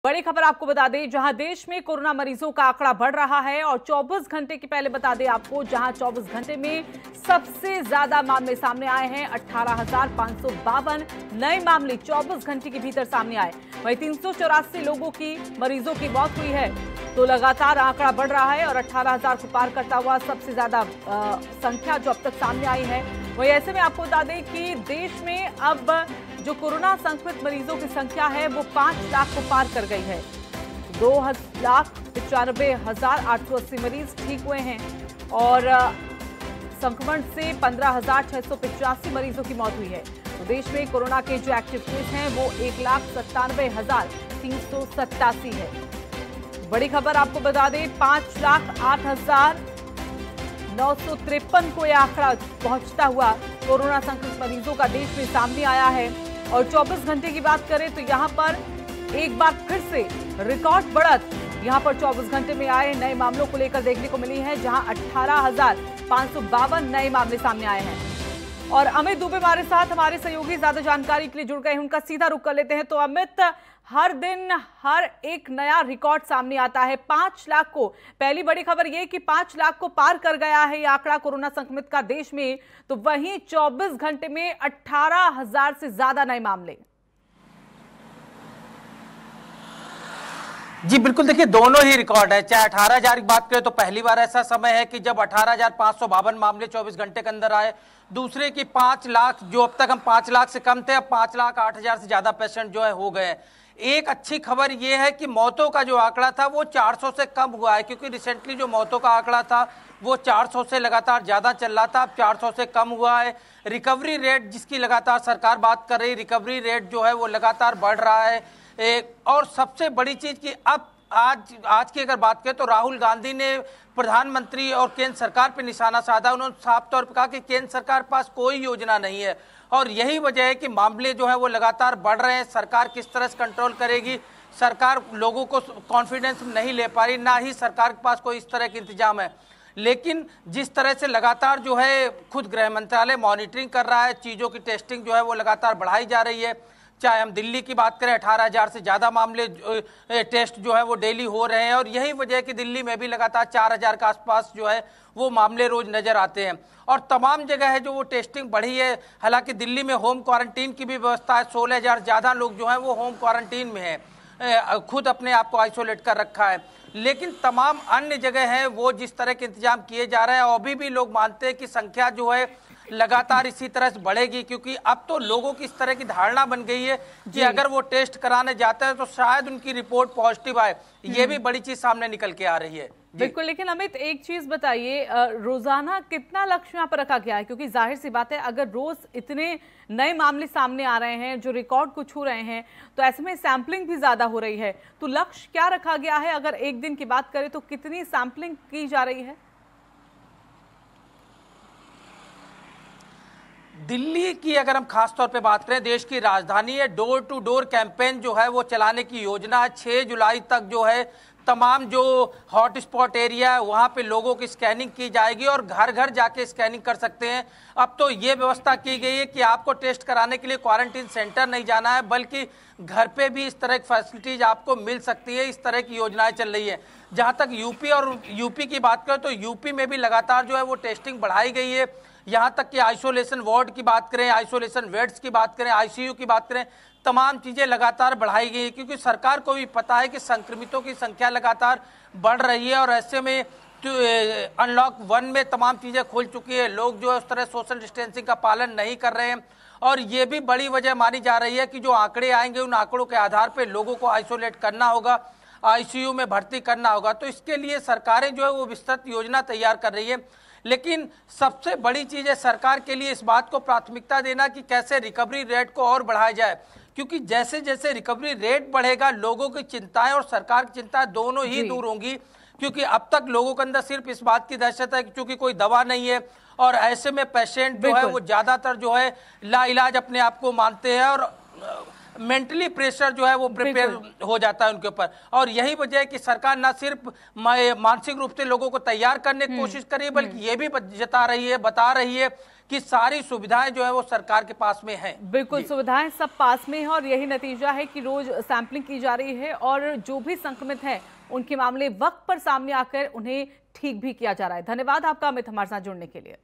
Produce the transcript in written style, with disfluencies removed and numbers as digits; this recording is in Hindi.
बड़ी खबर आपको बता दें, जहां देश में कोरोना मरीजों का आंकड़ा बढ़ रहा है और 24 घंटे के पहले बता दें आपको, जहां 24 घंटे में सबसे ज्यादा मामले सामने आए हैं। 18,552 नए मामले 24 घंटे के भीतर सामने आए। वहीं 384 लोगों की मरीजों की मौत हुई है। तो लगातार आंकड़ा बढ़ रहा है और 18,000 को पार करता हुआ सबसे ज्यादा संख्या जो अब तक सामने आई है। वहीं ऐसे में आपको बता दें कि देश में अब जो कोरोना संक्रमित मरीजों की संख्या है वो 5 लाख को पार कर गई है। 2,95,880 मरीज ठीक हुए हैं और संक्रमण से 15,685 मरीजों की मौत हुई है। तो देश में कोरोना के जो एक्टिव केस हैं वो 1,97,387 है। बड़ी खबर आपको बता दें, 5,08,953 को यह आंकड़ा पहुंचता हुआ कोरोना संक्रमित मरीजों का देश में सामने आया है। और 24 घंटे की बात करें तो यहां पर एक बार फिर से रिकॉर्ड बढ़त यहां पर 24 घंटे में आए नए मामलों को लेकर देखने को मिली है, जहां 18,552 नए मामले सामने आए हैं। और अमित दुबे हमारे साथ, हमारे सहयोगी ज्यादा जानकारी के लिए जुड़ गए हैं, उनका सीधा रुख कर लेते हैं। तो अमित, हर दिन हर एक नया रिकॉर्ड सामने आता है। 5 लाख को, पहली बड़ी खबर यह कि 5 लाख को पार कर गया है ये आंकड़ा कोरोना संक्रमित का देश में। तो वहीं 24 घंटे में 18,000 से ज्यादा नए मामले। जी बिल्कुल, देखिए दोनों ही रिकॉर्ड है। चाहे 18,000 की बात करें तो पहली बार ऐसा समय है कि जब 18,552 मामले 24 घंटे के अंदर आए। दूसरे की 5 लाख, जो अब तक हम 5 लाख से कम थे, अब 5,08,000 से ज्यादा पेशेंट जो है हो गए। एक अच्छी खबर यह है कि मौतों का जो आंकड़ा था वो 400 से कम हुआ है, क्योंकि रिसेंटली जो मौतों का आंकड़ा था वो 400 से लगातार ज्यादा चल रहा था, अब 400 से कम हुआ है। रिकवरी रेट जिसकी लगातार सरकार बात कर रही, रिकवरी रेट जो है वो लगातार बढ़ रहा है। और सबसे बड़ी चीज कि अब आज की अगर बात करें तो राहुल गांधी ने प्रधानमंत्री और केंद्र सरकार पर निशाना साधा। उन्होंने साफ तौर पर कहा कि केंद्र सरकार के पास कोई योजना नहीं है और यही वजह है कि मामले जो है वो लगातार बढ़ रहे हैं। सरकार किस तरह से कंट्रोल करेगी, सरकार लोगों को कॉन्फिडेंस नहीं ले पा रही, ना ही सरकार के पास कोई इस तरह के इंतजाम है। लेकिन जिस तरह से लगातार जो है खुद गृह मंत्रालय मॉनिटरिंग कर रहा है, चीज़ों की टेस्टिंग जो है वो लगातार बढ़ाई जा रही है। चाहे हम दिल्ली की बात करें, 18,000 से ज़्यादा मामले टेस्ट जो है वो डेली हो रहे हैं और यही वजह है कि दिल्ली में भी लगातार 4,000 के आसपास जो है वो मामले रोज नजर आते हैं। और तमाम जगह है जो वो टेस्टिंग बढ़ी है। हालांकि दिल्ली में होम क्वारंटीन की भी व्यवस्था है, 16,000 ज़्यादा लोग जो हैं वो होम क्वारंटीन में हैं, खुद अपने आप को आइसोलेट कर रखा है। लेकिन तमाम अन्य जगह हैं वो जिस तरह के इंतजाम किए जा रहे हैं, अभी भी लोग मानते हैं कि संख्या जो है लगातार इसी तरह से बढ़ेगी, क्योंकि अब तो लोगों की इस तरह की धारणा बन गई है कि अगर वो टेस्ट कराने जाते हैं तो शायद उनकी रिपोर्ट पॉजिटिव आए। ये भी बड़ी चीज सामने निकल के आ रही है। बिल्कुल, लेकिन अमित एक चीज बताइए, रोजाना कितना लक्ष्य यहाँ पर रखा गया है? क्योंकि जाहिर सी बात है, अगर रोज इतने नए मामले सामने आ रहे हैं जो रिकॉर्ड को छू रहे हैं, तो ऐसे में सैंपलिंग भी ज्यादा हो रही है। तो लक्ष्य क्या रखा गया है? अगर एक दिन की बात करें तो कितनी सैंपलिंग की जा रही है? दिल्ली की अगर हम खास तौर पे बात करें, देश की राजधानी है, डोर टू डोर कैंपेन जो है वो चलाने की योजना है। 6 जुलाई तक जो है तमाम जो हॉट स्पॉट एरिया है वहाँ पे लोगों की स्कैनिंग की जाएगी और घर घर जाके स्कैनिंग कर सकते हैं। अब तो ये व्यवस्था की गई है कि आपको टेस्ट कराने के लिए क्वारंटीन सेंटर नहीं जाना है, बल्कि घर पे भी इस तरह की फैसिलिटीज आपको मिल सकती है। इस तरह की योजनाएं चल रही है। जहाँ तक यूपी की बात करें तो यूपी में भी लगातार जो है वो टेस्टिंग बढ़ाई गई है। यहाँ तक कि आइसोलेशन वार्ड की बात करें, आइसोलेशन बेड्स की बात करें, आईसीयू की बात करें, तमाम चीज़ें लगातार बढ़ाई गई है, क्योंकि सरकार को भी पता है कि संक्रमितों की संख्या लगातार बढ़ रही है और ऐसे में अनलॉक 1 में तमाम चीज़ें खुल चुकी है। लोग जो है उस तरह सोशल डिस्टेंसिंग का पालन नहीं कर रहे हैं और ये भी बड़ी वजह मानी जा रही है कि जो आंकड़े आएंगे उन आंकड़ों के आधार पर लोगों को आइसोलेट करना होगा, आईसीयू में भर्ती करना होगा। तो इसके लिए सरकारें जो है वो विस्तृत योजना तैयार कर रही है। लेकिन सबसे बड़ी चीज़ है सरकार के लिए इस बात को प्राथमिकता देना कि कैसे रिकवरी रेट को और बढ़ाया जाए, क्योंकि जैसे जैसे रिकवरी रेट बढ़ेगा लोगों की चिंताएं और सरकार की चिंताएं दोनों ही दूर होंगी। क्योंकि अब तक लोगों के अंदर सिर्फ इस बात की दहशत है कि क्योंकि कोई दवा नहीं है और ऐसे में पेशेंट जो है वो ज्यादातर जो है लाइलाज अपने आप को मानते हैं और मेंटली प्रेशर जो है वो प्रिपेयर हो जाता है उनके ऊपर। और यही वजह है कि सरकार ना सिर्फ मानसिक रूप से लोगों को तैयार करने की कोशिश कर रही है, बल्कि ये भी बता रही है कि सारी सुविधाएं जो है वो सरकार के पास में है। बिल्कुल, सुविधाएं सब पास में है और यही नतीजा है कि रोज सैंपलिंग की जा रही है और जो भी संक्रमित हैं उनके मामले वक्त पर सामने आकर उन्हें ठीक भी किया जा रहा है। धन्यवाद आपका अमित, हमारे साथ जुड़ने के लिए।